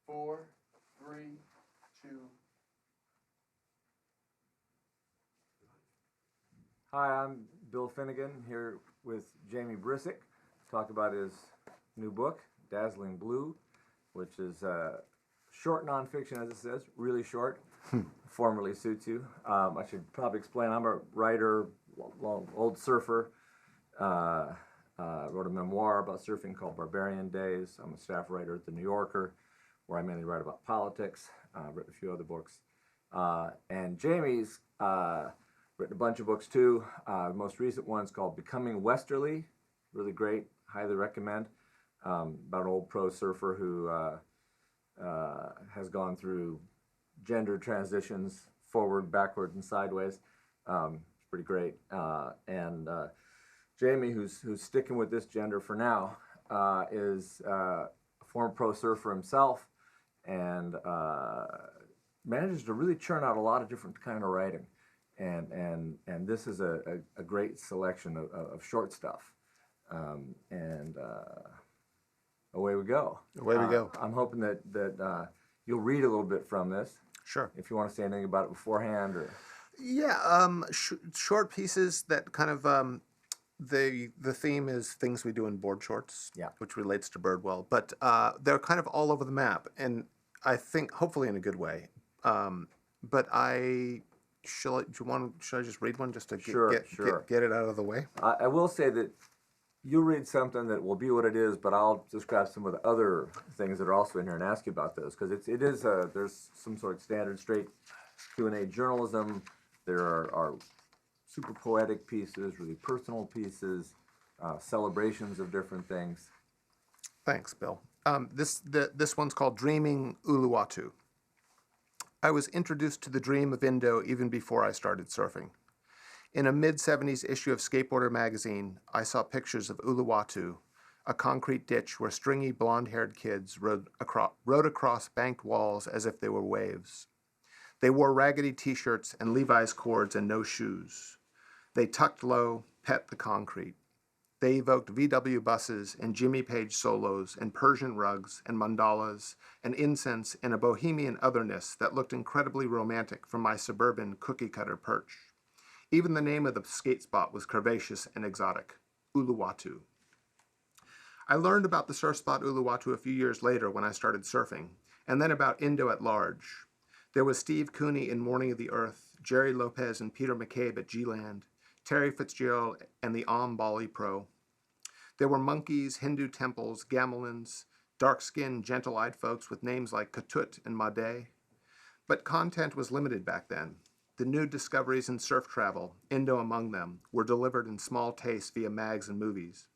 4, 3, 2. Hi, I'm Bill Finnegan here with Jamie Brisick to talk about his new book, Dazzling Blue, which is short nonfiction, as it says, really short. Formerly suits you. I should probably explain, I'm a writer, old surfer. Wrote a memoir about surfing called Barbarian Days. I'm a staff writer at The New Yorker, where I mainly write about politics. Written a few other books. And Jamie's written a bunch of books too. The most recent one's called Becoming Westerly. Really great, highly recommend. About an old pro surfer who has gone through gender transitions, forward, backward, and sideways. It's pretty great. And Jamie, who's sticking with this gender for now, is a former pro surfer himself, and manages to really churn out a lot of different kind of writing. And this is a great selection of short stuff. And away we go. Away we go. I'm hoping that you'll read a little bit from this. Sure. If you want to say anything about it beforehand, or Yeah, short pieces that kind of the theme is things we do in board shorts, Yeah. which relates to Birdwell, but they're kind of all over the map, and I think hopefully in a good way. But should I just read one just to get it out of the way? I will say that you read something that will be what it is, but I'll describe some of the other things that are also in here and ask you about those, because there's some sort of standard straight Q&A journalism. There are super poetic pieces, really personal pieces, celebrations of different things. Thanks, Bill. This one's called Dreaming Uluwatu. I was introduced to the dream of Indo even before I started surfing. In a mid-'70s issue of Skateboarder magazine, I saw pictures of Uluwatu, a concrete ditch where stringy blonde-haired kids rode across banked walls as if they were waves. They wore raggedy t-shirts and Levi's cords and no shoes. They tucked low, pet the concrete. They evoked VW buses and Jimmy Page solos and Persian rugs and mandalas and incense and a bohemian otherness that looked incredibly romantic from my suburban cookie-cutter perch. Even the name of the skate spot was curvaceous and exotic, Uluwatu. I learned about the surf spot Uluwatu a few years later when I started surfing, and then about Indo at large. There was Steve Cooney in Morning of the Earth, Jerry Lopez and Peter McCabe at G-Land, Terry Fitzgerald and the Bali Pro. There were monkeys, Hindu temples, gamelins, dark-skinned, gentle-eyed folks with names like Katut and Made. But content was limited back then. The new discoveries in surf travel, Indo among them, were delivered in small tastes via mags and movies.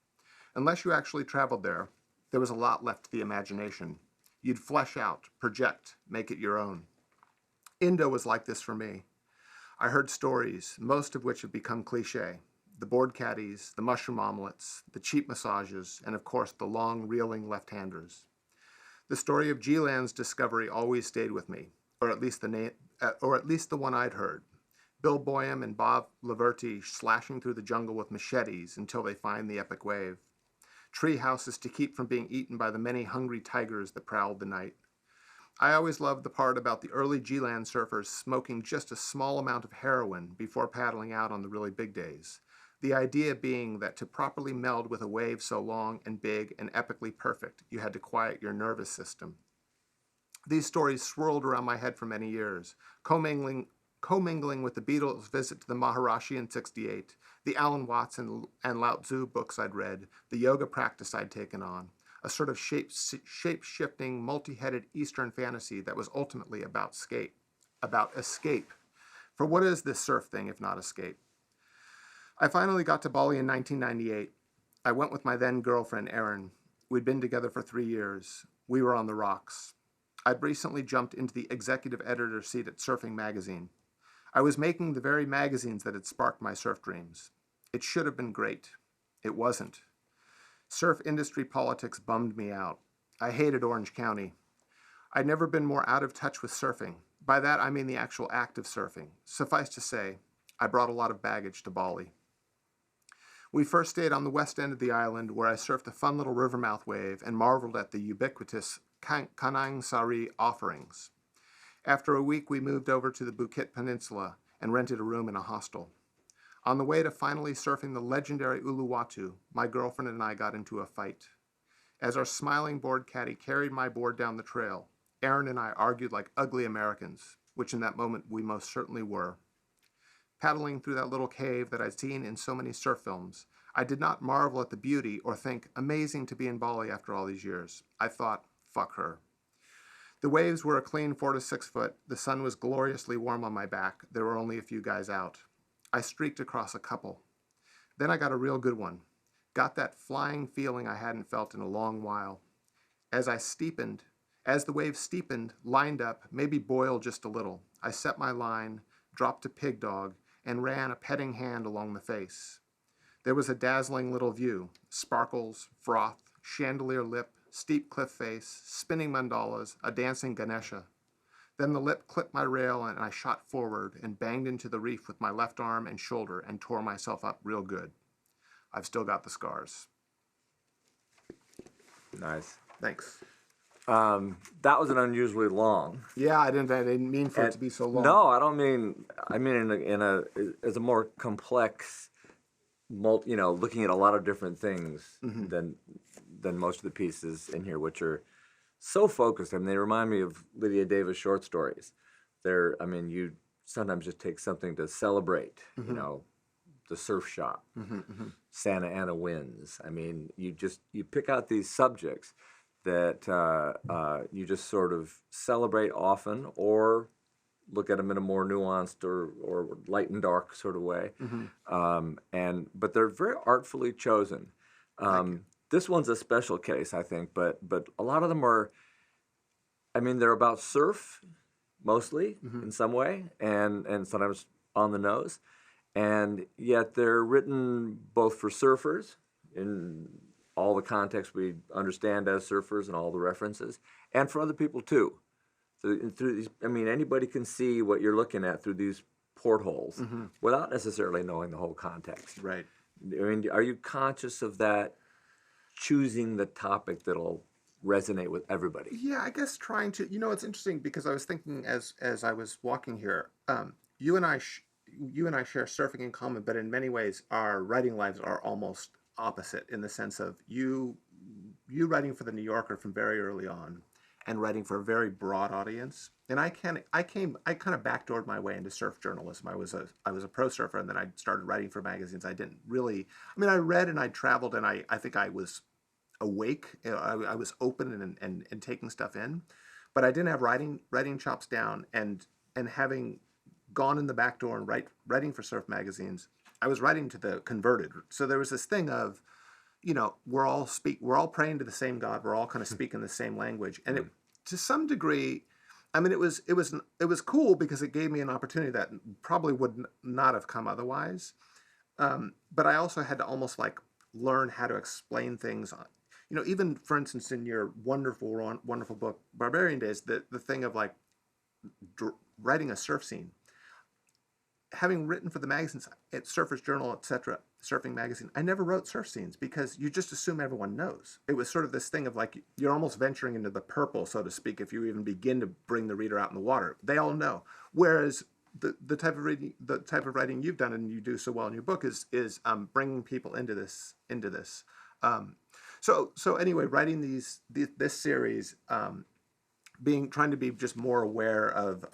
Unless you actually traveled there, there was a lot left to the imagination. You'd flesh out, project, make it your own. Indo was like this for me. I heard stories, most of which have become cliché. The board caddies, the mushroom omelets, the cheap massages, and of course the long, reeling left-handers. The story of G-Land's discovery always stayed with me, or at least the one I'd heard. Bill Boyum and Bob Laverty slashing through the jungle with machetes until they find the epic wave. Tree houses to keep from being eaten by the many hungry tigers that prowled the night. I always loved the part about the early G-Land surfers smoking just a small amount of heroin before paddling out on the really big days. The idea being that to properly meld with a wave so long and big and epically perfect, you had to quiet your nervous system. These stories swirled around my head for many years, commingling with the Beatles' visit to the Maharishi in '68, the Alan Watts and Lao Tzu books I'd read, the yoga practice I'd taken on, a sort of shape-shifting, multi-headed Eastern fantasy that was ultimately about escape. For what is this surf thing if not escape? I finally got to Bali in 1998. I went with my then-girlfriend, Erin. We'd been together for 3 years. We were on the rocks. I'd recently jumped into the executive editor seat at Surfing Magazine. I was making the very magazines that had sparked my surf dreams. It should have been great. It wasn't. Surf industry politics bummed me out. I hated Orange County. I'd never been more out of touch with surfing. By that, I mean the actual act of surfing. Suffice to say, I brought a lot of baggage to Bali. We first stayed on the west end of the island where I surfed a fun little rivermouth wave and marveled at the ubiquitous Kanang Sari offerings. After a week, we moved over to the Bukit Peninsula and rented a room in a hostel. On the way to finally surfing the legendary Uluwatu, my girlfriend and I got into a fight. As our smiling board caddy carried my board down the trail, Aaron and I argued like ugly Americans, which in that moment we most certainly were. Paddling through that little cave that I'd seen in so many surf films, I did not marvel at the beauty or think, amazing to be in Bali after all these years. I thought, fuck her. The waves were a clean 4 to 6 foot. The sun was gloriously warm on my back. There were only a few guys out. I streaked across a couple. Then I got a real good one. Got that flying feeling I hadn't felt in a long while. As the waves steepened, lined up, maybe boiled just a little, I set my line, dropped a pig dog, and ran a petting hand along the face. There was a dazzling little view, sparkles, froth, chandelier lip, steep cliff face, spinning mandalas, a dancing Ganesha. Then the lip clipped my rail and I shot forward and banged into the reef with my left arm and shoulder and tore myself up real good. I've still got the scars. Nice. Thanks. That was an unusually long. Yeah, I didn't mean for it to be so long. No, I don't mean. I mean as a more complex, looking at a lot of different things than most of the pieces in here, which are so focused. I mean, they remind me of Lydia Davis short stories. You sometimes just take something to celebrate. The surf shop, Santa Ana winds. I mean, you pick out these subjects that you just sort of celebrate often, or look at them in a more nuanced or light and dark sort of way. But they're very artfully chosen. This one's a special case, I think, but a lot of them are. I mean, they're about surf mostly in some way, and sometimes on the nose. And yet they're written both for surfers in all the context we understand as surfers and all the references, and for other people too. So through these, anybody can see what you're looking at through these portholes without necessarily knowing the whole context. Right. I mean, are you conscious of that, choosing the topic that'll resonate with everybody? Yeah, I guess trying to. It's interesting because I was thinking as I was walking here, you and I share surfing in common, but in many ways our writing lives are almost opposite in the sense of you writing for the New Yorker from very early on and writing for a very broad audience. And I kind of backdoored my way into surf journalism. I was a pro surfer, and then I started writing for magazines. I didn't really, I read and I traveled, and I think I was awake. I was open and taking stuff in, but I didn't have writing chops down, and having gone in the back door and writing for surf magazines, I was writing to the converted. So there was this thing of, we're all praying to the same God. We're all kind of speaking the same language, and it, to some degree, it was cool because it gave me an opportunity that probably would not have come otherwise. But I also had to almost like learn how to explain things. Even for instance, in your wonderful book, Barbarian Days, the thing of like writing a surf scene. Having written for the magazines at Surfer's Journal, etc., surfing magazine, I never wrote surf scenes because you just assume everyone knows. It was sort of this thing of like you're almost venturing into the purple, so to speak, if you even begin to bring the reader out in the water. They all know. Whereas the type of writing you've done and you do so well in your book is bringing people into this. So anyway, writing this series, trying to be just more aware of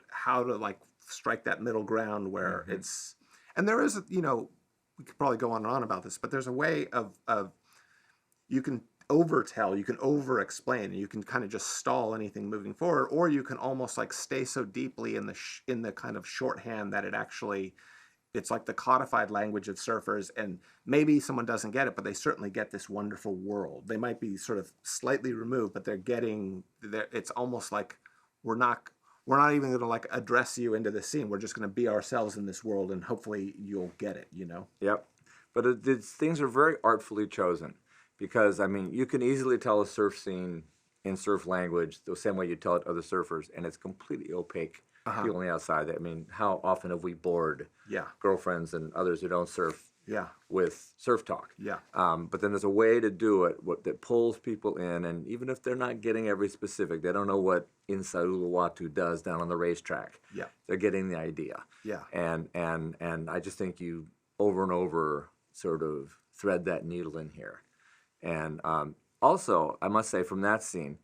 how to like strike that middle ground where it's, and there is we could probably go on and on about this, but there's a way of you can overtell, you can over explain, and you can kind of just stall anything moving forward, or you can almost like stay so deeply in the kind of shorthand that it's like the codified language of surfers, and maybe someone doesn't get it, but they certainly get this wonderful world. They might be sort of slightly removed, but they're getting there. It's almost like we're not even going to like address you into the scene. We're just going to be ourselves in this world, and hopefully you'll get it, Yep. But things are very artfully chosen because, you can easily tell a surf scene in surf language the same way you tell it to other surfers, and it's completely opaque to people on the outside. How often have we bored girlfriends and others who don't surf Yeah. with surf talk. Yeah. But then there's a way to do it that pulls people in, and even if they're not getting every specific, they don't know what Inside Uluwatu does down on the racetrack. Yeah. They're getting the idea. Yeah. And I just think you over and over sort of thread that needle in here. And also, I must say, from that scene,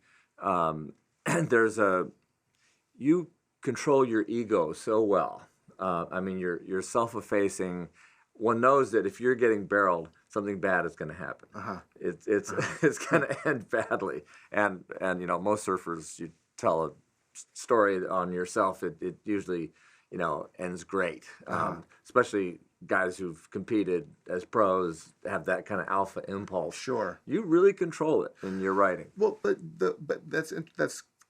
you control your ego so well. I mean, you're self-effacing. One knows that if you're getting barreled, something bad is going to happen. It's going to end badly. And most surfers, you tell a story on yourself, it usually ends great. Especially guys who've competed as pros have that kind of alpha impulse. Sure. You really control it in your writing. Well, but that's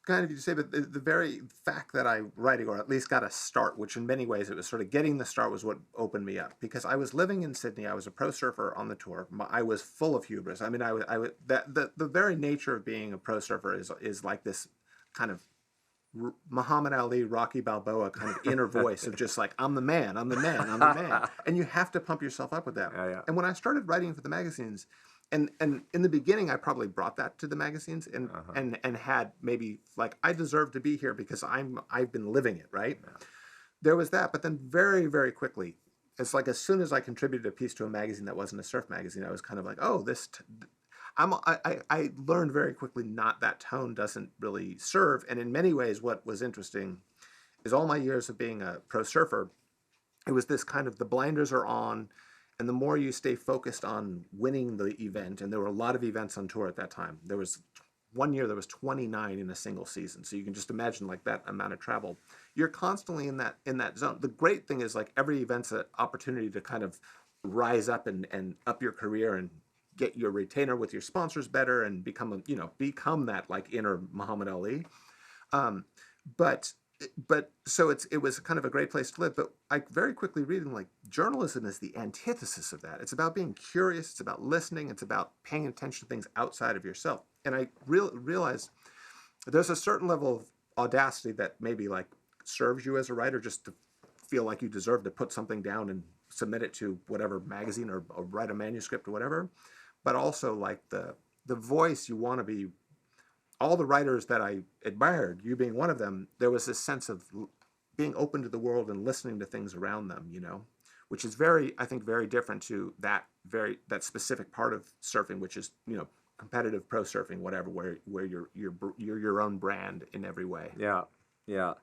kind of you to say, but the very fact that I writing, or at least got a start, which in many ways it was sort of getting the start, was what opened me up, because I was living in Sydney. I was a pro surfer on the tour. I was full of hubris. I mean, the very nature of being a pro surfer is like this kind of Muhammad Ali, Rocky Balboa kind of inner voice of just like, I'm the man, I'm the man, I'm the man. And you have to pump yourself up with that. Yeah. And when I started writing for the magazines, and in the beginning, I probably brought that to the magazines and had maybe like, I deserve to be here because I've been living it, right? Yeah. There was that, but then very, very quickly, it's like as soon as I contributed a piece to a magazine that wasn't a surf magazine, I was kind of like, oh, I learned very quickly that tone doesn't really serve. And in many ways, what was interesting is all my years of being a pro surfer, it was this kind of the blinders are on, and the more you stay focused on winning the event, and there were a lot of events on tour at that time. There was one year there was 29 in a single season, so you can just imagine like that amount of travel. You're constantly in that zone. The great thing is like every event's an opportunity to kind of rise up and up your career and get your retainer with your sponsors better and become that like inner Muhammad Ali. But so it was kind of a great place to live. But I very quickly reading like journalism is the antithesis of that. It's about being curious. It's about listening. It's about paying attention to things outside of yourself. And I realized there's a certain level of audacity that maybe like serves you as a writer, just to feel like you deserve to put something down and submit it to whatever magazine or write a manuscript or whatever. But also like the voice you want to be. All the writers that I admired, you being one of them, there was this sense of being open to the world and listening to things around them, which is I think very different to that specific part of surfing, which is, competitive pro surfing, whatever, where you're your own brand in every way. Yeah.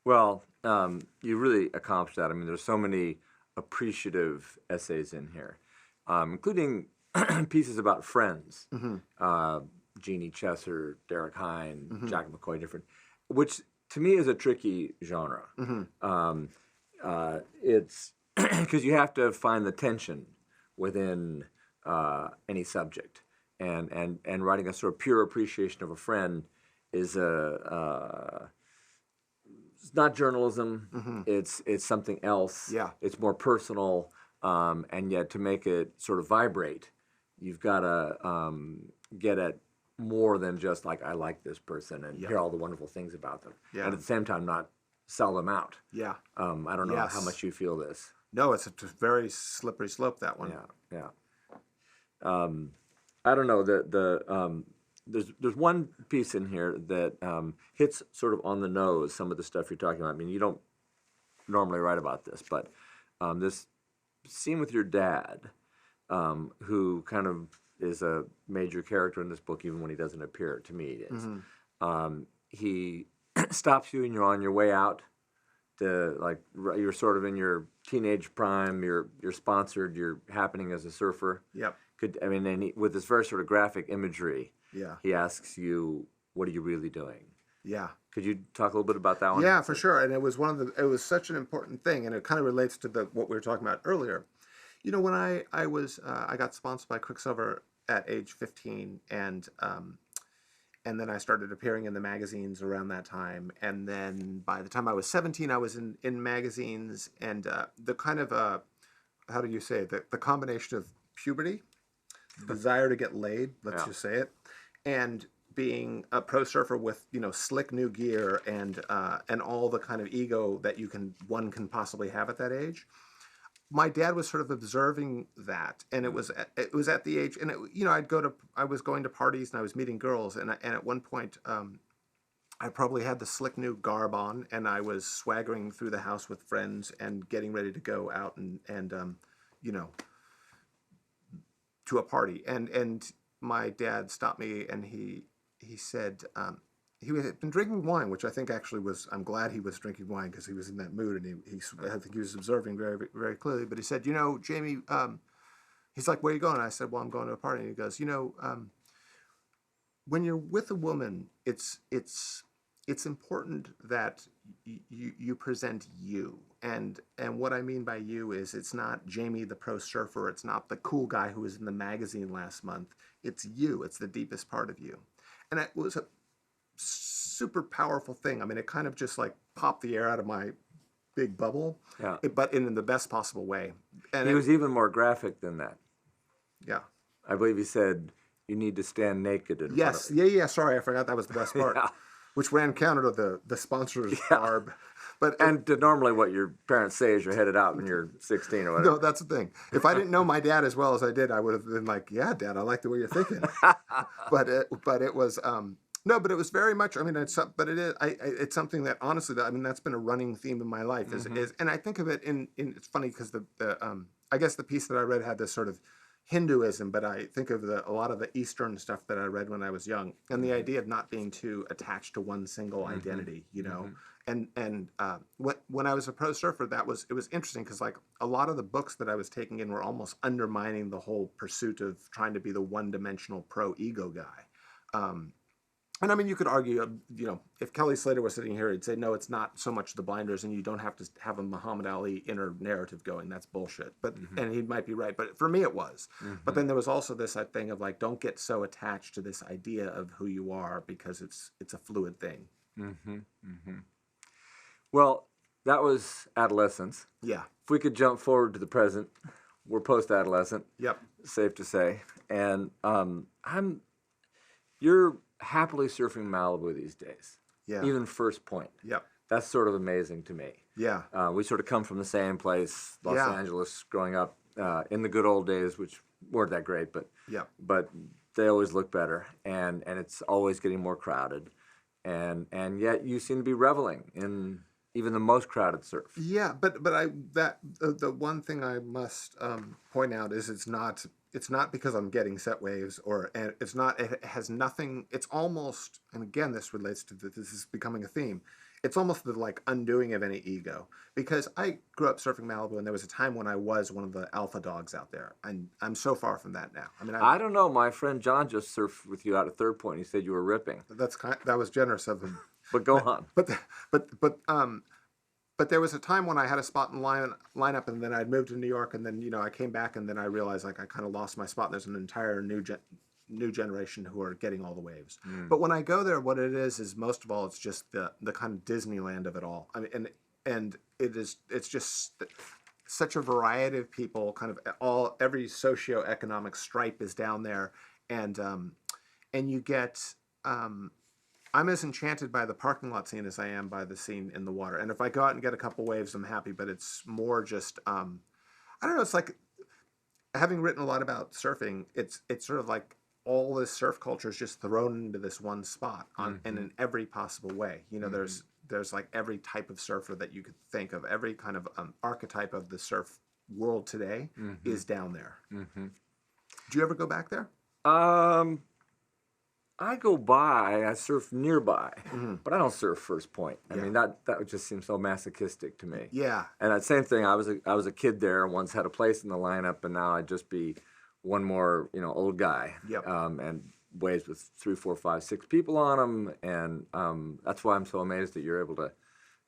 Well, you really accomplished that. I mean, there's so many appreciative essays in here, including pieces about friends. Mm-hmm. Jeannie Chesser, Derek Hine, mm-hmm. Jack McCoy, different, which to me is a tricky genre. Mm-hmm. It's because you have to find the tension within any subject, and writing a sort of pure appreciation of a friend is it's not journalism. Mm-hmm. It's something else. Yeah, it's more personal, and yet to make it sort of vibrate, you've got to get at more than just like, I like this person and hear all the wonderful things about them. Yeah. And at the same time, not sell them out. Yeah. I don't know how much you feel this. No, it's a very slippery slope, that one. Yeah. I don't know. There's one piece in here that hits sort of on the nose some of the stuff you're talking about. I mean, you don't normally write about this, but this scene with your dad, who kind of is a major character in this book, even when he doesn't appear. To me, it is. Mm-hmm. He stops you, and you're on your way out. You're sort of in your teenage prime. You're sponsored. You're happening as a surfer. Yep. And with this very sort of graphic imagery. Yeah. He asks you, "What are you really doing?" Yeah. Could you talk a little bit about that one? Yeah, for sure. And it was such an important thing, and it kind of relates to what we were talking about earlier. When I got sponsored by Quicksilver at age 15, and then I started appearing in the magazines around that time. And then by the time I was 17, I was in magazines, and the kind of how do you say it? The combination of puberty, desire to get laid, let's just say it, and being a pro surfer with slick new gear and all the kind of ego that one can possibly have at that age. my dad was sort of observing that, and it was at the age, and I was going to parties and I was meeting girls, and at one point I probably had the slick new garb on, and I was swaggering through the house with friends and getting ready to go out and you know, to a party, and my dad stopped me, and he said, he had been drinking wine, which I think actually was, I'm glad he was drinking wine because he was in that mood, and I think he was observing very, very clearly. But he said, Jamie, he's like, where are you going? I said, well, I'm going to a party. And he goes, when you're with a woman, it's important that you present you. And what I mean by you is, it's not Jamie the pro surfer. It's not the cool guy who was in the magazine last month. It's you. It's the deepest part of you. And it was a super powerful thing. I mean, it kind of just like popped the air out of my big bubble, but in the best possible way. And he was even more graphic than that. Yeah. I believe he said, you need to stand naked in Yes. front of Yeah. Sorry, I forgot that was the best part. Yeah. Which ran counter to the sponsor's garb. But and to normally what your parents say is you're headed out when you're 16 or whatever. no, that's the thing. If I didn't know my dad as well as I did, I would have been like, yeah, Dad, I like the way you're thinking. but it was no, but it was very much. I mean, it's something that honestly, that's been a running theme in my life. Is and I think of it in it's funny because I guess the piece that I read had this sort of Hinduism, but I think of a lot of the Eastern stuff that I read when I was young, and the idea of not being too attached to one single identity, And when I was a pro surfer, it was interesting because like a lot of the books that I was taking in were almost undermining the whole pursuit of trying to be the one-dimensional pro ego guy. And I mean, you could argue, if Kelly Slater was sitting here, he'd say, no, it's not so much the blinders, and you don't have to have a Muhammad Ali inner narrative going. That's bullshit. But and he might be right. But for me, it was. But then there was also this thing of like, don't get so attached to this idea of who you are because it's a fluid thing. Well, that was adolescence. Yeah. If we could jump forward to the present, we're post-adolescent. Yep. Safe to say. And you're happily surfing Malibu these days. Yeah. Even First Point. Yep. That's sort of amazing to me. Yeah. We sort of come from the same place, Los Yeah. Angeles, growing up in the good old days, which weren't that great, but Yep. but they always look better, and it's always getting more crowded, and yet you seem to be reveling in even the most crowded surf. Yeah, but the one thing I must point out is it's not because I'm getting set waves and it has nothing. It's almost, and again this relates to this is becoming a theme. It's almost the like undoing of any ego, because I grew up surfing Malibu, and there was a time when I was one of the alpha dogs out there, and I'm so far from that now. I mean, I don't know. My friend John just surfed with you out at Third Point. He said you were ripping. That was generous of him. But go on. But there was a time when I had a spot in lineup, and then I'd moved to New York, and then I came back, and then I realized like I kind of lost my spot. And there's an entire new generation who are getting all the waves. But when I go there, what it is most of all, it's just the kind of Disneyland of it all. I mean, and it's just such a variety of people, kind of every socioeconomic stripe is down there, and you get. I'm as enchanted by the parking lot scene as I am by the scene in the water. And if I go out and get a couple waves, I'm happy. But it's more just I don't know. It's like having written a lot about surfing. It's sort of like all this surf culture is just thrown into this one spot and in every possible way. There's like every type of surfer that you could think of. Every kind of archetype of the surf world today is down there. Do you ever go back there? I go by, I surf nearby, but I don't surf First Point. I mean, that would just seem so masochistic to me. Yeah. And that same thing, I was a kid there and once had a place in the lineup, and now I'd just be one more, old guy. Yep. And waves with 3, 4, 5, 6 people on them, and that's why I'm so amazed that you're able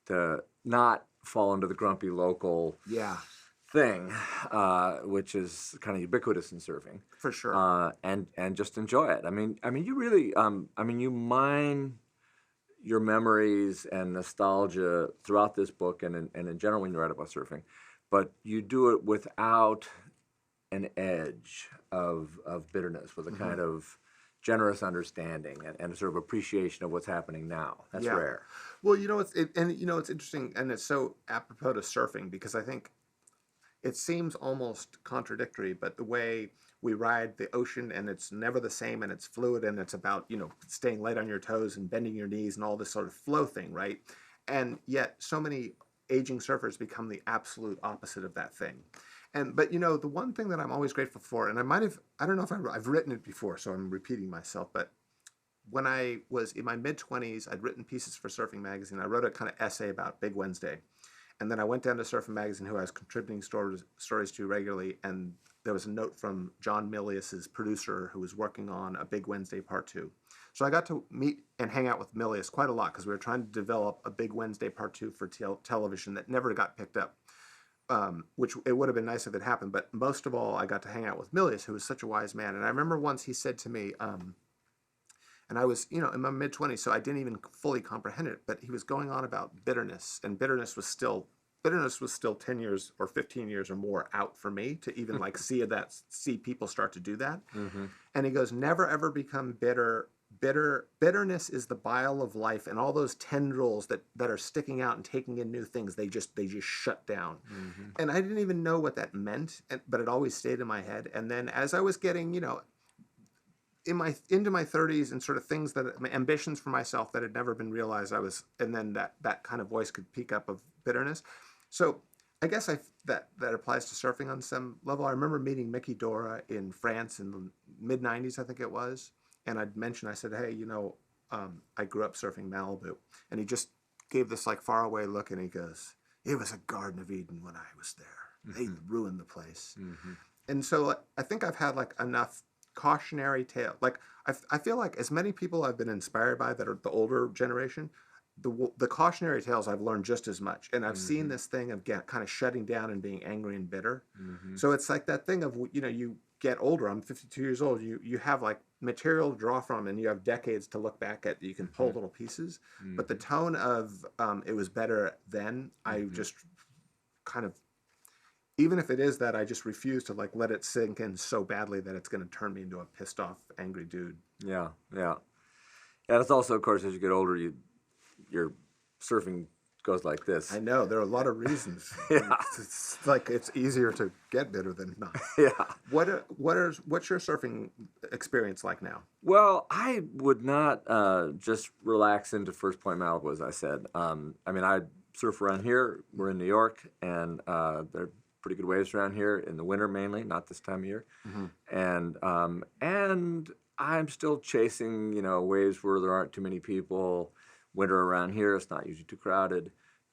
to not fall into the grumpy local thing, which is kind of ubiquitous in surfing. For sure. And just enjoy it. I mean, you really, you mine your memories and nostalgia throughout this book and in general when you write about surfing, but you do it without an edge of bitterness, with a kind of generous understanding and sort of appreciation of what's happening now. That's rare. Well, it's interesting, and it's so apropos to surfing, because I think it seems almost contradictory, but the way we ride the ocean and it's never the same and it's fluid and it's about, staying light on your toes and bending your knees and all this sort of flow thing, right? And yet so many aging surfers become the absolute opposite of that thing. But the one thing that I'm always grateful for, and I don't know if I've written it before, so I'm repeating myself, but when I was in my mid-20s, I'd written pieces for Surfing Magazine. I wrote a kind of essay about Big Wednesday. And then I went down to Surfing Magazine, who I was contributing stories to regularly, and there was a note from John Milius's producer who was working on a Big Wednesday Part 2. So I got to meet and hang out with Milius quite a lot because we were trying to develop a Big Wednesday Part 2 for television that never got picked up, which it would have been nice if it happened. But most of all, I got to hang out with Milius, who was such a wise man. And I remember once he said to me, and I was, in my mid-20s, so I didn't even fully comprehend it, but he was going on about bitterness, and bitterness was still 10 years or 15 years or more out for me to even see people start to do that. Mm-hmm. And he goes, never ever become bitter. Bitterness is the bile of life, and all those tendrils that are sticking out and taking in new things, they just shut down. Mm-hmm. And I didn't even know what that meant, but it always stayed in my head. And then as I was getting, into my 30s and sort of things my ambitions for myself that had never been realized, and then that kind of voice could peak up of bitterness. So I guess that applies to surfing on some level. I remember meeting Mickey Dora in France in the mid-90s, I think it was. And I said, hey, I grew up surfing Malibu. And he just gave this faraway look, and he goes, it was a Garden of Eden when I was there. They ruined the place. Mm-hmm. And so I think I've had enough cautionary tale. I feel like as many people I've been inspired by that are the older generation, the cautionary tales I've learned just as much. And I've seen this thing of kind of shutting down and being angry and bitter. Mm-hmm. So it's like that thing of, you get older. I'm 52 years old. You have material to draw from, and you have decades to look back at. You can pull little pieces. Mm-hmm. But the tone of it was better then, I just kind of, even if it is that, I just refuse to let it sink in so badly that it's going to turn me into a pissed off, angry dude. Yeah. And it's also, of course, as you get older, your surfing goes like this. I know, there are a lot of reasons. Yeah. It's easier to get bitter than not. Yeah. What's your surfing experience like now? Well, I would not just relax into First Point Malibu, as I said. I surf around here. We're in New York, and there are pretty good waves around here in the winter mainly, not this time of year. Mm-hmm. And I'm still chasing, waves where there aren't too many people. Winter around here, it's not usually too crowded.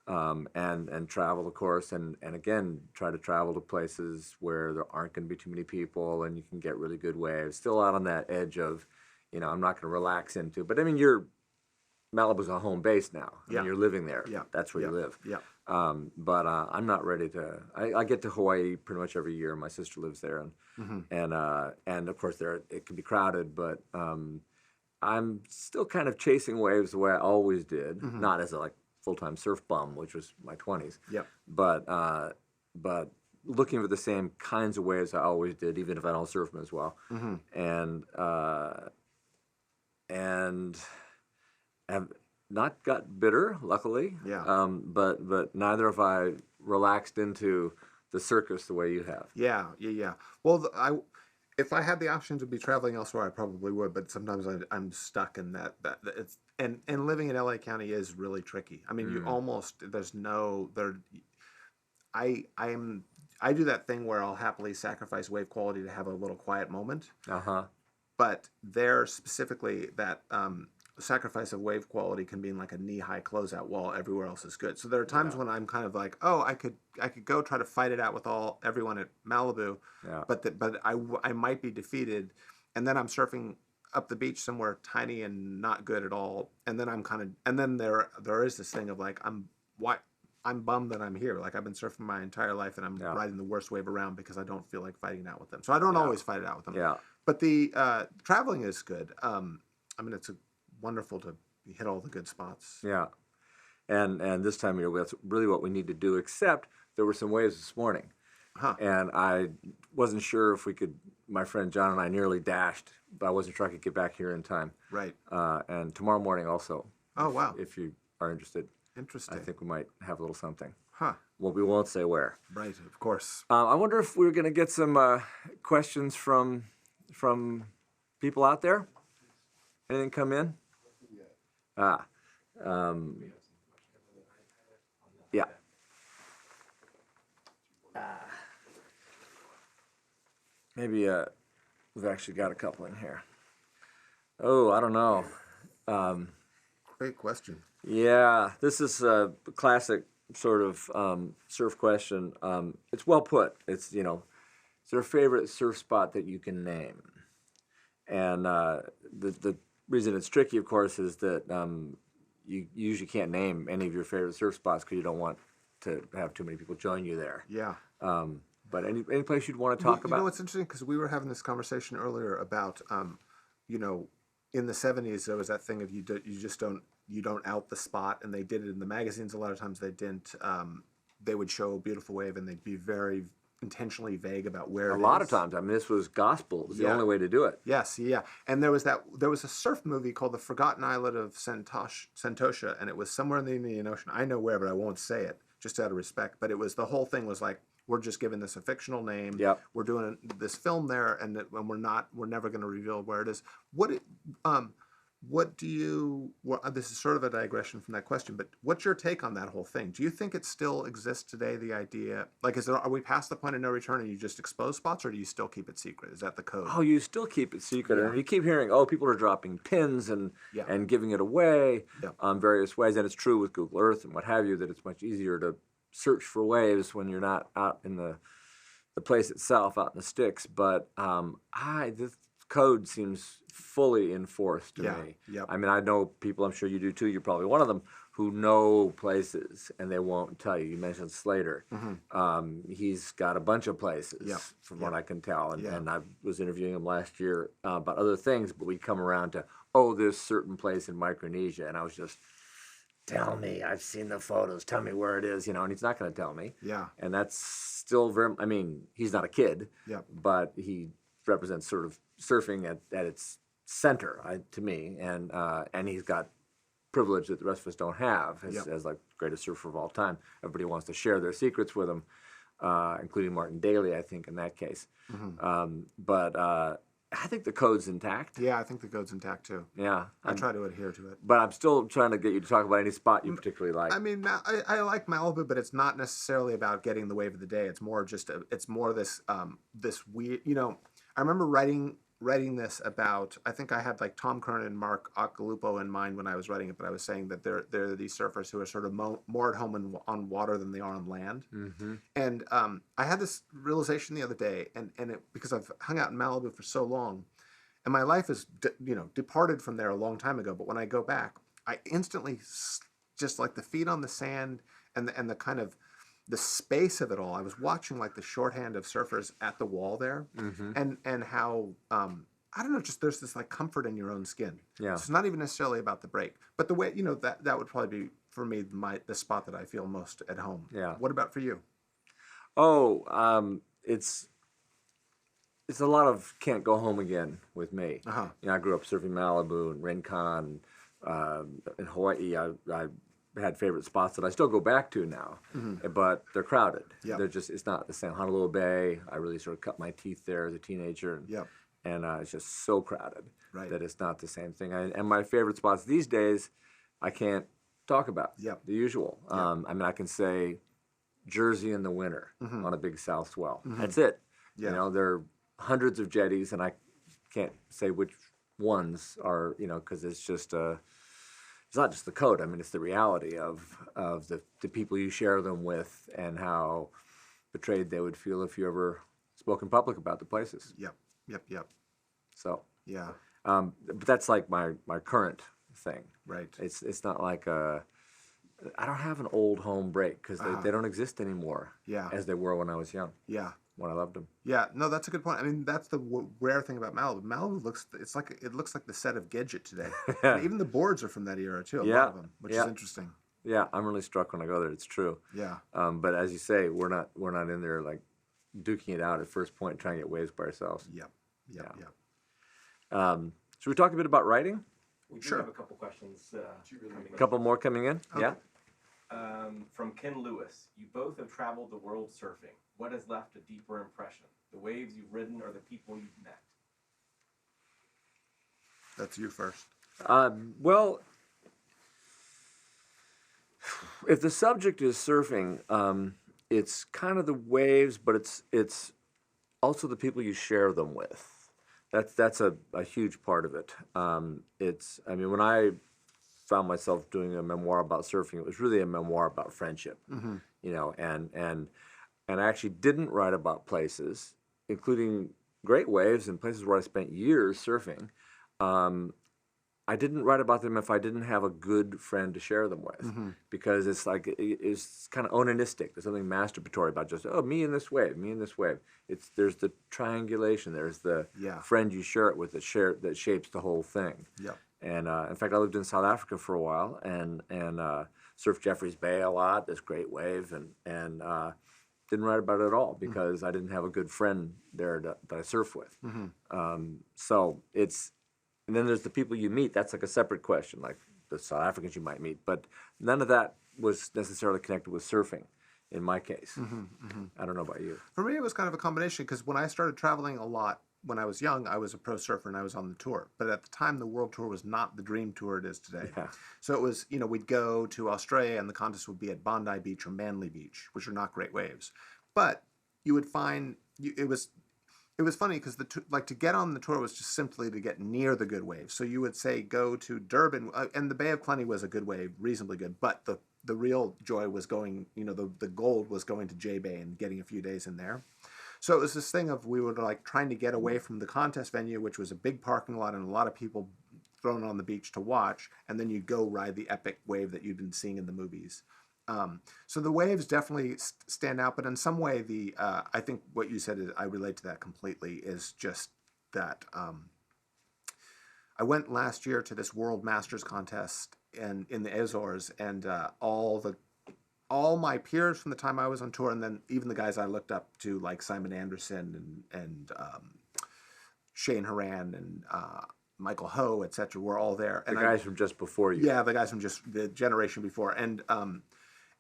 And travel, of course, and again, try to travel to places where there aren't going to be too many people and you can get really good waves. Still out on that edge of, I'm not going to relax into. But Malibu's a home base now. You're living there. Yeah. That's where you live. Yeah. But I'm not ready to. I get to Hawaii pretty much every year. My sister lives there, and of course it can be crowded. But I'm still kind of chasing waves the way I always did, not as a full-time surf bum, which was my 20s. Yeah. But looking for the same kinds of waves I always did, even if I don't surf them as well. Mm-hmm. And have not got bitter, luckily. Yeah. But neither have I relaxed into the circus the way you have. Yeah. Well, if I had the option to be traveling elsewhere, I probably would. But sometimes I'm stuck in that it's and living in LA County is really tricky. I mean, you almost I do that thing where I'll happily sacrifice wave quality to have a little quiet moment. But there specifically that sacrifice of wave quality can be in a knee-high closeout while everywhere else is good. So there are times when I'm kind of I could go try to fight it out with everyone at Malibu, but I might be defeated, and then I'm surfing up the beach somewhere tiny and not good at all, and then there is this thing of I'm bummed that I'm here. I've been surfing my entire life and I'm riding the worst wave around because I don't feel like fighting it out with them. So I don't always fight it out with them. Yeah. But the traveling is good. It's wonderful to hit all the good spots. Yeah. And this time of year, that's really what we need to do, except there were some waves this morning. And I wasn't sure if we could, my friend John and I nearly dashed, but I wasn't sure I could get back here in time. Right. And tomorrow morning also. Oh, wow. If you are interested. Interesting. I think we might have a little something. Huh. Well, we won't say where. Right. Of course. I wonder if we're going to get some questions from people out there. Anything come in? Yeah. Maybe we've actually got a couple in here. Oh, I don't know. Great question. Yeah, this is a classic sort of surf question. It's well put. It's, is there a favorite surf spot that you can name? And the reason it's tricky, of course, is that you usually can't name any of your favorite surf spots because you don't want to have too many people join you there. Yeah. But any place you'd want to talk about? You know what's interesting? Because we were having this conversation earlier about, in the 70s, there was that thing of you don't out the spot, and they did it in the magazines. A lot of times they didn't. They would show a beautiful wave, and they'd be very intentionally vague about where it is. A lot of times. I mean, this was gospel. It was the only way to do it. Yes, yeah. And there was a surf movie called The Forgotten Island of Santosha, and it was somewhere in the Indian Ocean. I know where, but I won't say it, just out of respect. But the whole thing was like, we're just giving this a fictional name. Yep. We're doing this film there, and we're never going to reveal where it is. What do you? This is sort of a digression from that question, but what's your take on that whole thing? Do you think it still exists today? The idea, like, are we past the point of no return, and you just expose spots, or do you still keep it secret? Is that the code? Oh, you still keep it secret, Yeah. and you keep hearing, people are dropping pins and giving it away various ways, and it's true with Google Earth and what have you that it's much easier to search for waves when you're not out in the place itself, out in the sticks. But this code seems fully enforced to me. Yep. I mean, I know people, I'm sure you do too, you're probably one of them, who know places and they won't tell you. You mentioned Slater. Mm-hmm. He's got a bunch of places from what I can tell. And I was interviewing him last year about other things, but we'd come around to, this certain place in Micronesia. And I was just, tell me, I've seen the photos, tell me where it is, and he's not going to tell me. Yeah. And that's still he's not a kid, but he represents sort of surfing at its center to me, and he's got privilege that the rest of us don't have as like greatest surfer of all time. Everybody wants to share their secrets with him, including Martin Daly, I think, in that case. Mm-hmm. But I think the code's intact. Yeah, I think the code's intact too. Yeah. I try to adhere to it. But I'm still trying to get you to talk about any spot you particularly like. I mean, I like Malibu, but it's not necessarily about getting the wave of the day. It's more just this weird. I remember writing this about. I think I had like Tom Kernan and Mark Occhilupo in mind when I was writing it, but I was saying that there are these surfers who are sort of more at home on water than they are on land. Mm-hmm. And I had this realization the other day, and because I've hung out in Malibu for so long, and my life is departed from there a long time ago. But when I go back, I instantly just like the feet on the sand and the kind of the space of it all. I was watching like the shorthand of surfers at the wall there, and how I don't know, just there's this like comfort in your own skin. Yeah, it's not even necessarily about the break, but the way that would probably be for me the spot that I feel most at home. Yeah. What about for you? It's a lot of can't go home again with me. Uh-huh. I grew up surfing Malibu and Rincon. In Hawaii, I had favorite spots that I still go back to now, but they're crowded. Yep. It's not the same. Honolulu Bay, I really sort of cut my teeth there as a teenager, and it's just so crowded that it's not the same thing. And my favorite spots these days, I can't talk about the usual. I mean, I can say Jersey in the winter on a big south swell. That's it. Yeah. There are hundreds of jetties, and I can't say which ones are, because it's just it's not just the code. I mean, it's the reality of the people you share them with and how betrayed they would feel if you ever spoke in public about the places. Yep. So yeah, but that's like my current thing. Right. It's not like I don't have an old home break because they don't exist anymore. Yeah. As they were when I was young. Yeah. When I loved them. Yeah, no, that's a good point. I mean, that's the rare thing about Malibu. Malibu looks like the set of Gidget today. And even the boards are from that era too. A lot of them, which is interesting. Yeah, I'm really struck when I go there. It's true. Yeah. But as you say, we're not in there like duking it out at first point, trying to get waves by ourselves. Yep. Should we talk a bit about writing? We do have a couple questions. A couple more coming in. Okay. Yeah. from Ken Lewis. You both have traveled the world surfing. What has left a deeper impression? The waves you've ridden or the people you've met? That's you first. Well, if the subject is surfing, it's kind of the waves, but it's also the people you share them with. That's a huge part of it. When I found myself doing a memoir about surfing, it was really a memoir about friendship. Mm-hmm. And I actually didn't write about places, including great waves and places where I spent years surfing. I didn't write about them if I didn't have a good friend to share them with, Mm-hmm. because it's kind of onanistic. There's something masturbatory about just, oh, me and this wave, me and this wave. There's the triangulation. There's the friend you share it with that shapes the whole thing. Yeah. And in fact, I lived in South Africa for a while and surfed Jeffreys Bay a lot. This great wave, and didn't write about it at all because I didn't have a good friend there that I surf with. Mm-hmm. So it's. And then there's the people you meet. That's like a separate question, like the South Africans you might meet. But none of that was necessarily connected with surfing in my case. Mm-hmm. Mm-hmm. I don't know about you. For me, it was kind of a combination because when I started traveling a lot when I was young, I was a pro surfer and I was on the tour. But at the time, the world tour was not the dream tour it is today. Yeah. So it was, we'd go to Australia and the contest would be at Bondi Beach or Manly Beach, which are not great waves. But you would find it was funny because to get on the tour was just simply to get near the good waves. So you would say go to Durban, and the Bay of Plenty was a good wave, reasonably good. But the real joy was going, the gold was going to J Bay and getting a few days in there. So it was this thing of we were like trying to get away from the contest venue, which was a big parking lot and a lot of people thrown on the beach to watch, and then you'd go ride the epic wave that you'd been seeing in the movies. So the waves definitely stand out, but in some way, I think what you said is I relate to that completely. Is just that I went last year to this World Masters contest in the Azores, and all my peers from the time I was on tour, and then even the guys I looked up to, like Simon Anderson and Shane Horan and Michael Ho, etc., were all there. The guys from just before you. Yeah, the guys from just the generation before,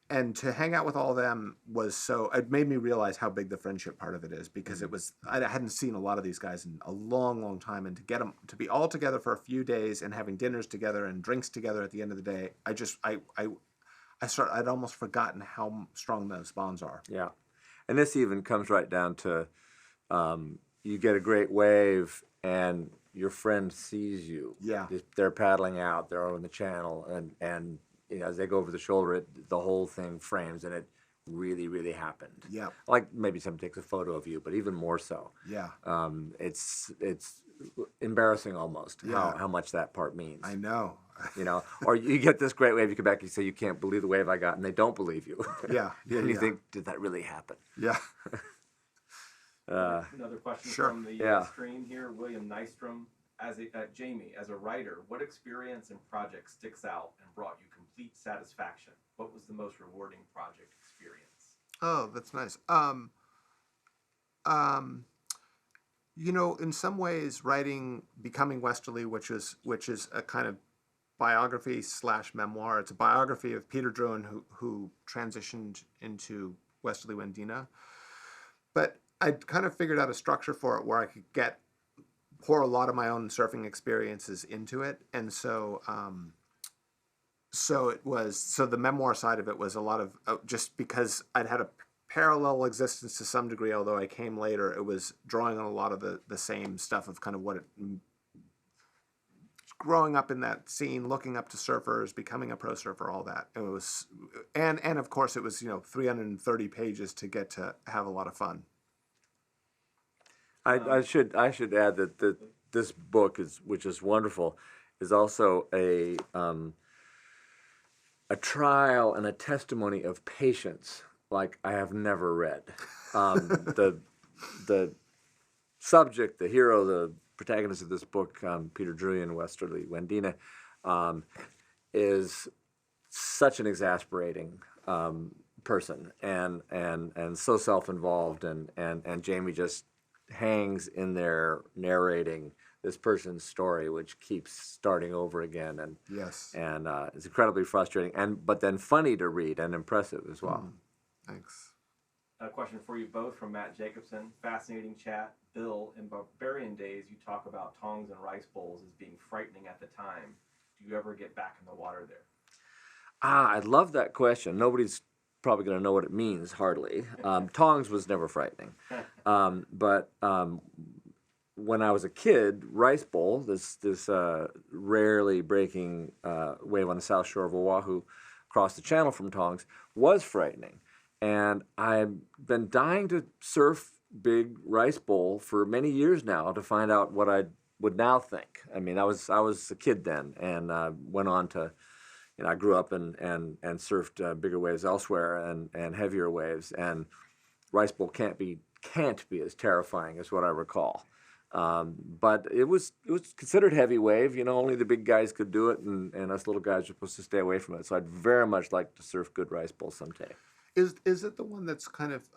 and to hang out with all of them it made me realize how big the friendship part of it is, because I hadn't seen a lot of these guys in a long, long time, and to get them to be all together for a few days and having dinners together and drinks together at the end of the day, I'd almost forgotten how strong those bonds are. Yeah. And this even comes right down to you get a great wave and your friend sees you. Yeah. They're paddling out, they're on the channel, and as they go over the shoulder, the whole thing frames, and it really, really happened. Yeah. Like maybe someone takes a photo of you, but even more so. Yeah. It's embarrassing almost how much that part means. I know. Or you get this great wave, you come back and you say, you can't believe the wave I got, and they don't believe you. Yeah. And you think, did that really happen? Yeah. Another question Sure. from the stream here, William Nystrom. Jamie, as a writer, what experience and project sticks out and brought you complete satisfaction? What was the most rewarding project experience? Oh, that's nice. In some ways, writing Becoming Westerly, which is a kind of biography / memoir. It's a biography of Peter Druin, who transitioned into Westerly Wendina. But I kind of figured out a structure for it where I could pour a lot of my own surfing experiences into it, and so the memoir side of it was a lot of just because I'd had a parallel existence to some degree, although I came later. It was drawing on a lot of the same stuff of kind of what growing up in that scene, looking up to surfers, becoming a pro surfer, all that. It was, and of course it was 330 pages to get to have a lot of fun. I should add that this book which is wonderful, is also a trial and a testimony of patience like I have never read. The subject, the hero, the protagonist of this book, Peter Druin, Westerly Wendina, is such an exasperating person and so self-involved, and Jamie just hangs in there narrating this person's story, which keeps starting over again, and Yes. it's incredibly frustrating, but then funny to read and impressive as well. Thanks. A question for you both from Matt Jacobson. Fascinating chat. Bill, in Barbarian Days, you talk about tongs and rice bowls as being frightening at the time. Do you ever get back in the water there? I love that question. Nobody's probably going to know what it means, hardly. Tongs was never frightening. But when I was a kid, rice bowl, this rarely breaking wave on the south shore of Oahu, across the channel from Tongs, was frightening. And I've been dying to surf big rice bowl for many years now to find out what I would now think. I mean, I was a kid then, and went on to, I grew up and surfed bigger waves elsewhere and heavier waves, and rice bowl can't be as terrifying as what I recall. But it was considered heavy wave. Only the big guys could do it, and us little guys were supposed to stay away from it. So I'd very much like to surf good rice bowl someday. Is it the one that's kind of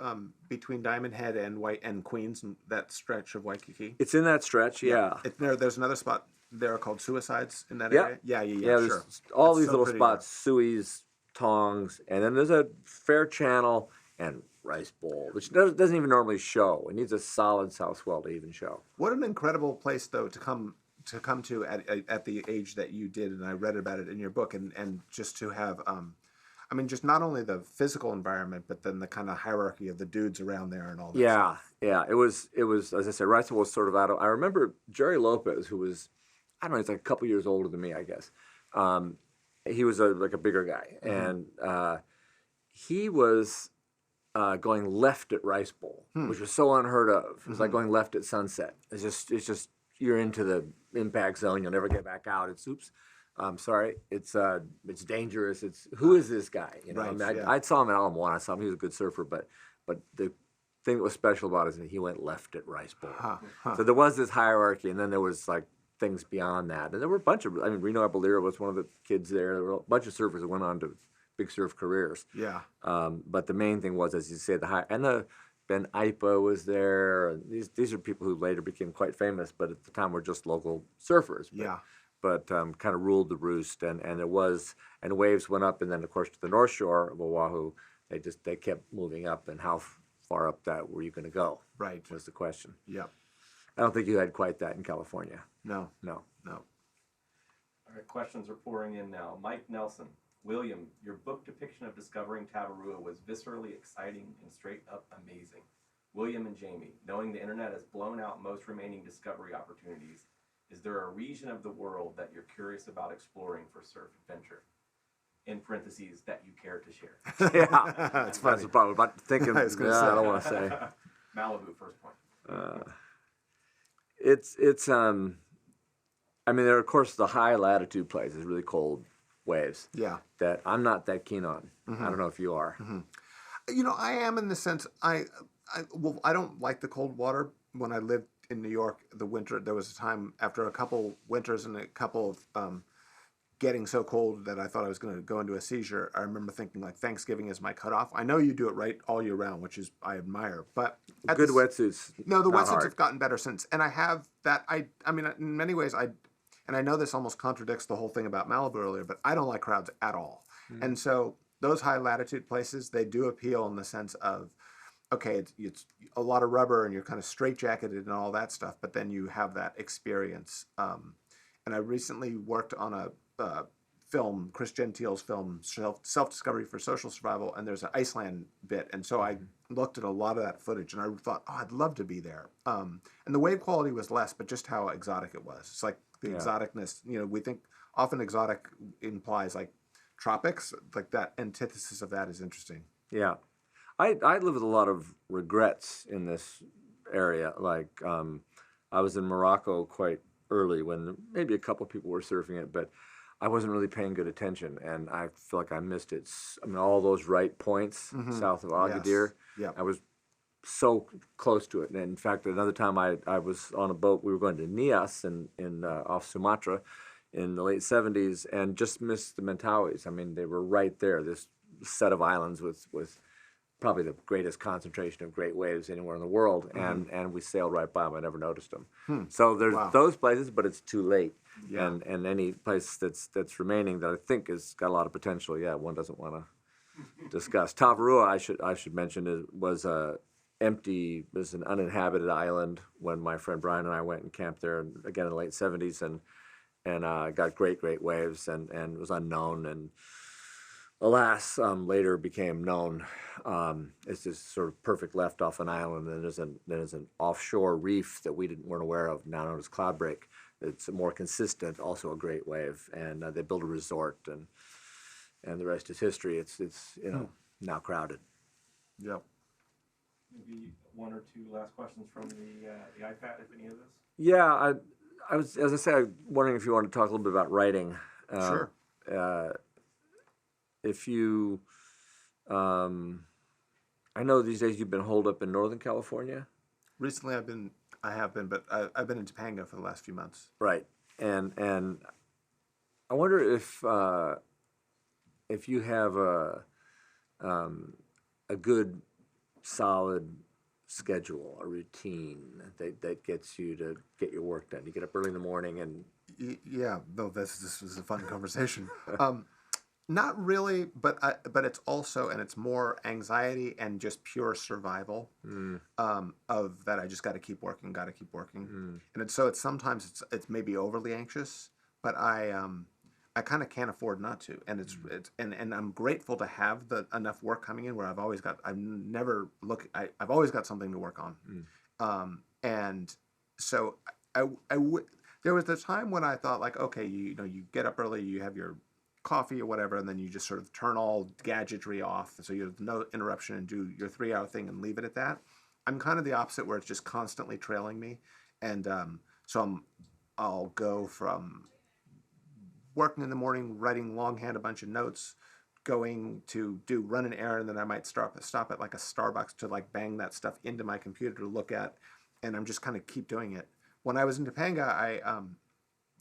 between Diamond Head and Queens, and that stretch of Waikiki? It's in that stretch, yeah. There's another spot there called Suicides in that Yeah. area? Yeah, There's sure. all It's these so little pretty spots, Sui's, Tongs, and then there's a fair channel and rice bowl, which doesn't even normally show. It needs a solid south swell to even show. What an incredible place, though, to come to at the age that you did, and I read about it in your book, and just to have, just not only the physical environment, but then the kind of hierarchy of the dudes around there and all that stuff. Yeah. It was, as I said, rice bowl was sort of out of. I remember Jerry Lopez, who was, I don't know, he's like a couple years older than me, I guess. He was like a bigger guy, and he was going left at rice bowl, which was so unheard of. It was like going left at sunset. It's just you're into the impact zone. You'll never get back out. It's oops. I'm sorry. It's dangerous. Who is this guy? Right, I saw him at Ala Moana. I saw him. He was a good surfer, but the thing that was special about it is that he went left at rice bowl. So there was this hierarchy, and then there was like things beyond that. And there were a bunch of. Reno Abalira was one of the kids there. There were a bunch of surfers that went on to big surf careers. Yeah. But the main thing was, as you say, the Ben Ipa was there. These are people who later became quite famous, but at the time were just local surfers. But kind of ruled the roost, and waves went up, and then of course to the north shore of Oahu, they kept moving up, and how far up that were you going to go? Right. Was the question. Yeah. I don't think you had quite that in California. No. No. All right, questions are pouring in now. Mike Nelson. William, your book depiction of discovering Tavarua was viscerally exciting and straight up amazing. William and Jamie, knowing the internet has blown out most remaining discovery opportunities, is there a region of the world that you're curious about exploring for surf adventure? In parentheses, that you care to share. Yeah, It's funny. that's the problem. About thinking, I was gonna I say. don't want to say. Malibu, first point. There are of course the high latitude places, really cold waves. Yeah. That I'm not that keen on. I don't know if you are. I am in the sense I don't like the cold water. When I lived in New York, the winter, there was a time after a couple winters and a couple of getting so cold that I thought I was going to go into a seizure. I remember thinking like Thanksgiving is my cutoff. I know you do it right all year round, which is I admire. But Good wetsuits. No, the not wetsuits hard. have gotten better since, and I have that. I mean, in many ways, and I know this almost contradicts the whole thing about Malibu earlier, but I don't like crowds at all. And so those high latitude places, they do appeal in the sense of, okay, it's a lot of rubber and you're kind of straitjacketed and all that stuff, but then you have that experience. And I recently worked on a film, Chris Gentile's film, Self-Discovery for Social Survival, and there's an Iceland bit. And so I looked at a lot of that footage and I thought, oh, I'd love to be there. And the wave quality was less, but just how exotic it was. It's like the exoticness, we think often exotic implies like tropics, like that antithesis of that is interesting. Yeah. I live with a lot of regrets in this area. Like I was in Morocco quite early when maybe a couple people were surfing it, but I wasn't really paying good attention, and I feel like I missed it. All those right points south of Agadir. Yes. I was so close to it. And in fact, another time I was on a boat. We were going to Nias in off Sumatra in the late 70s, and just missed the Mentawais. They were right there. This set of islands with probably the greatest concentration of great waves anywhere in the world, and we sailed right by them. I never noticed them. So there's those places, but it's too late. Yeah. And any place that's remaining that I think has got a lot of potential, one doesn't want to discuss. Tavarua, I should mention, was empty. It was an uninhabited island when my friend Brian and I went and camped there again in the late '70s, and got great waves, and it was unknown, and alas, later became known. It's this sort of perfect left off an island, and there's an offshore reef that weren't aware of, now known as Cloudbreak. It's more consistent, also a great wave, and they built a resort, and the rest is history. It's now crowded. Yep. Maybe one or two last questions from the iPad, if any of this. Yeah, I was, as I said, wondering if you want to talk a little bit about writing. Sure. If you, I know these days you've been holed up in Northern California. Recently, I have been, but I've been in Topanga for the last few months. Right, and I wonder if you have a good, solid schedule, a routine that gets you to get your work done. You get up early in the morning and. Yeah, no, this was a fun conversation. Not really, but it's also, and it's more anxiety and just pure survival of that. I just got to keep working, and it's sometimes it's maybe overly anxious, but I kind of can't afford not to, and and I'm grateful to have enough work coming in where I've always got something to work on, and so there was the time when I thought like, okay, you get up early, you have your coffee or whatever, and then you just sort of turn all gadgetry off, so you have no interruption and do your 3-hour thing and leave it at that. I'm kind of the opposite, where it's just constantly trailing me, and I'll go from working in the morning, writing longhand a bunch of notes, going to run an errand, then I might stop at like a Starbucks to like bang that stuff into my computer to look at, and I'm just kind of keep doing it. When I was in Topanga, I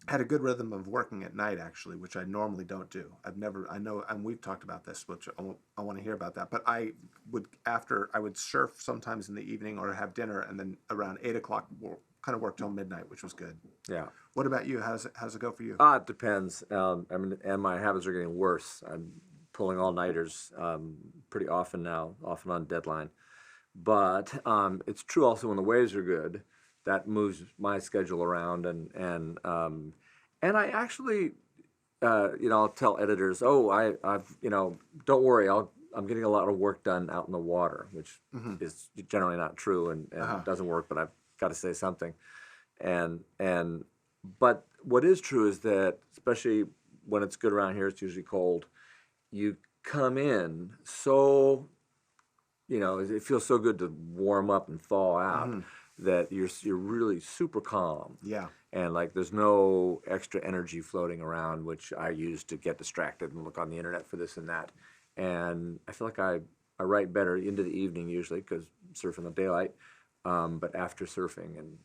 had a good rhythm of working at night, actually, which I normally don't do. I know, and we've talked about this, which I want to hear about that. But I would surf sometimes in the evening or have dinner, and then around 8 o'clock, kind of work till midnight, which was good. Yeah. What about you? How's it go for you? It depends. And my habits are getting worse. I'm pulling all-nighters pretty often now, often on deadline. But it's true also when the waves are good. That moves my schedule around, and I actually, I'll tell editors, I've don't worry, I'm getting a lot of work done out in the water, which is generally not true and doesn't work, but I've got to say something, but what is true is that, especially when it's good around here, it's usually cold. You come in so, it feels so good to warm up and thaw out. That you're really super calm. Yeah. And like there's no extra energy floating around, which I use to get distracted and look on the internet for this and that. And I feel like I write better into the evening usually because surfing the daylight, but after surfing. And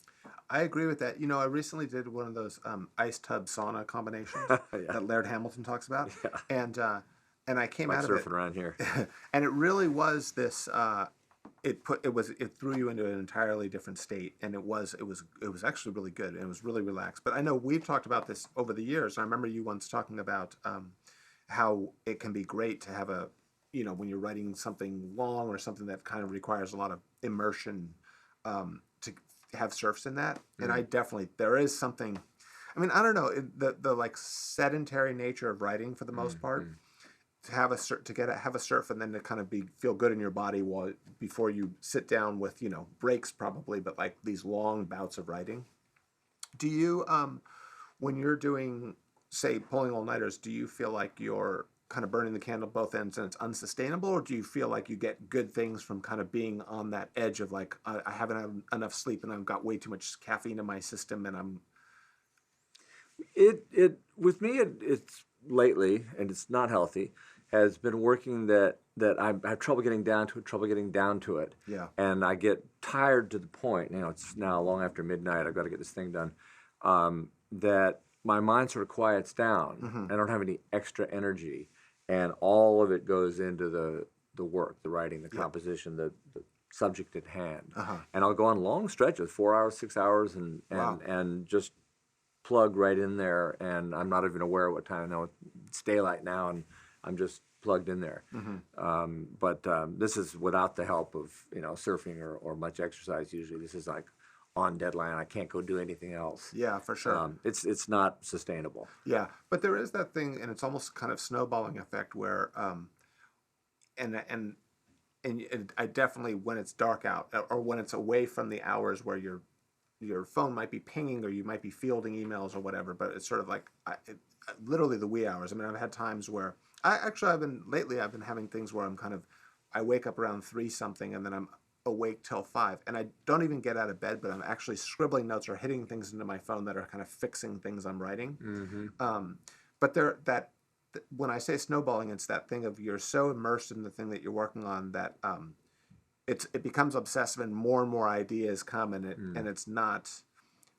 I agree with that. I recently did one of those ice tub sauna combinations that Laird Hamilton talks about, and I came like out of surfing it around here, and it really was this. It threw you into an entirely different state, and it was actually really good, and it was really relaxed. But I know we've talked about this over the years. I remember you once talking about how it can be great to have when you're writing something long or something that kind of requires a lot of immersion, to have surfs in that. And I definitely, there is something. I mean, I don't know, the like sedentary nature of writing for the most part. To have a surf and then to kind of feel good in your body before you sit down with breaks probably, but like these long bouts of writing. Do you when you're doing, say, pulling all-nighters, do you feel like you're kind of burning the candle at both ends and it's unsustainable, or do you feel like you get good things from kind of being on that edge of like I haven't had enough sleep and I've got way too much caffeine in my system and I'm with me it's lately, and it's not healthy, has been working that I have trouble getting down to it. Yeah. And I get tired to the point, it's now long after midnight, I've got to get this thing done, that my mind sort of quiets down. I don't have any extra energy, and all of it goes into the work, the writing, the composition, the subject at hand. Uh-huh. And I'll go on long stretches, 4 hours, 6 hours, Wow. and just plug right in there, and I'm not even aware of what time. I know it's daylight now, and I'm just plugged in there. But this is without the help of surfing or much exercise. Usually, this is like on deadline. I can't go do anything else. Yeah, for sure. It's not sustainable. Yeah, but there is that thing, and it's almost kind of snowballing effect where, and I definitely, when it's dark out or when it's away from the hours where your phone might be pinging or you might be fielding emails or whatever, but it's sort of like literally the wee hours. I mean, I've had times where I've been having things where I wake up around 3 something and then I'm awake till 5, and I don't even get out of bed, but I'm actually scribbling notes or hitting things into my phone that are kind of fixing things I'm writing. But when I say snowballing, it's that thing of you're so immersed in the thing that you're working on that it becomes obsessive and more ideas come, and it's not,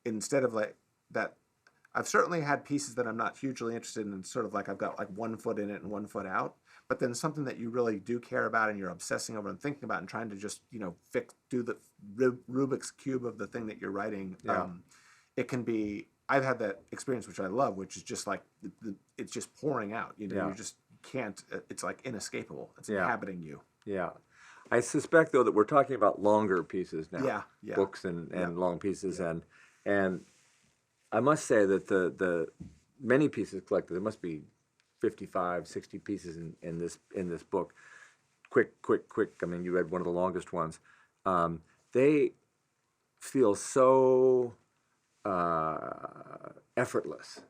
instead of like that. I've certainly had pieces that I'm not hugely interested in, sort of like I've got like 1 foot in it and 1 foot out. But then something that you really do care about and you're obsessing over and thinking about and trying to just do the Rubik's cube of the thing that you're writing. Yeah. It can be. I've had that experience, which I love, which is just like it's just pouring out. Yeah. You just can't. It's like inescapable. It's Yeah. inhabiting you. Yeah. I suspect though that we're talking about longer pieces now. Yeah. Books and long pieces and I must say that the many pieces collected, there must be 55, 60 pieces in this book. Quick. I mean, you read one of the longest ones. They feel so effortless.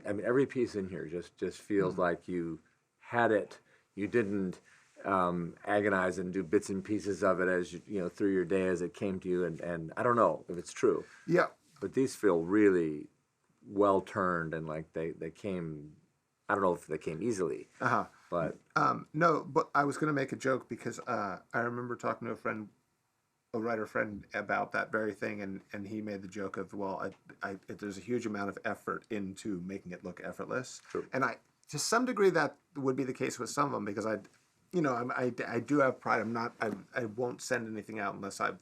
I mean, every piece in here just feels like you had it. You didn't agonize and do bits and pieces of it as through your day as it came to you. And I don't know if it's true. Yeah. But these feel really well turned and like they came. I don't know if they came easily. But No, but I was going to make a joke because I remember talking to a writer friend about that very thing, and he made the joke of, well, there's a huge amount of effort into making it look effortless. True. And to some degree that would be the case with some of them, because I do have pride. I won't send anything out unless I'm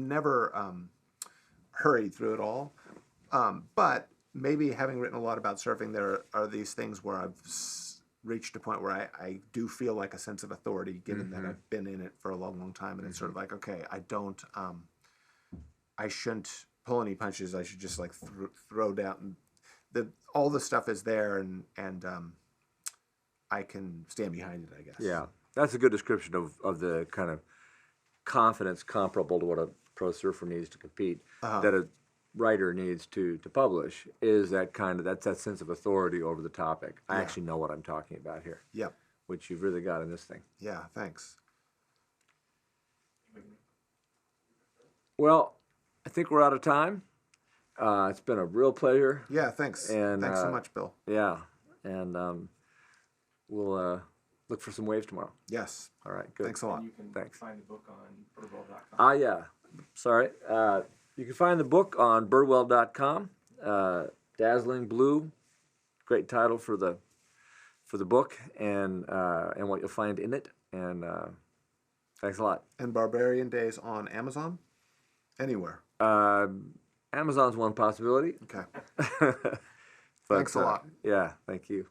never hurried through it all. But maybe having written a lot about surfing, there are these things where I've reached a point where I do feel like a sense of authority, given that I've been in it for a long time, and it's sort of like, okay, I shouldn't pull any punches. I should just like throw down. All the stuff is there, and I can stand behind it, I guess. yeah, that's a good description of the kind of confidence comparable to what a pro surfer needs to compete, that a writer needs to publish, is that sense of authority over the topic. I actually know what I'm talking about here. Yep. Which you've really got in this thing. Yeah, thanks. Well, I think we're out of time. It's been a real pleasure. Yeah, thanks. And thanks so much, Bill. Yeah, and we'll look for some waves tomorrow. Yes. All right, good. Thanks a lot. And you can Thanks. find the book on birdwell.com. Yeah. Sorry. You can find the book on birdwell.com. Dazzling Blue, great title for the book, and what you'll find in it. And thanks a lot. And Barbarian Days on Amazon? Anywhere. Amazon's one possibility. Okay. But, Thanks a lot. Yeah, thank you.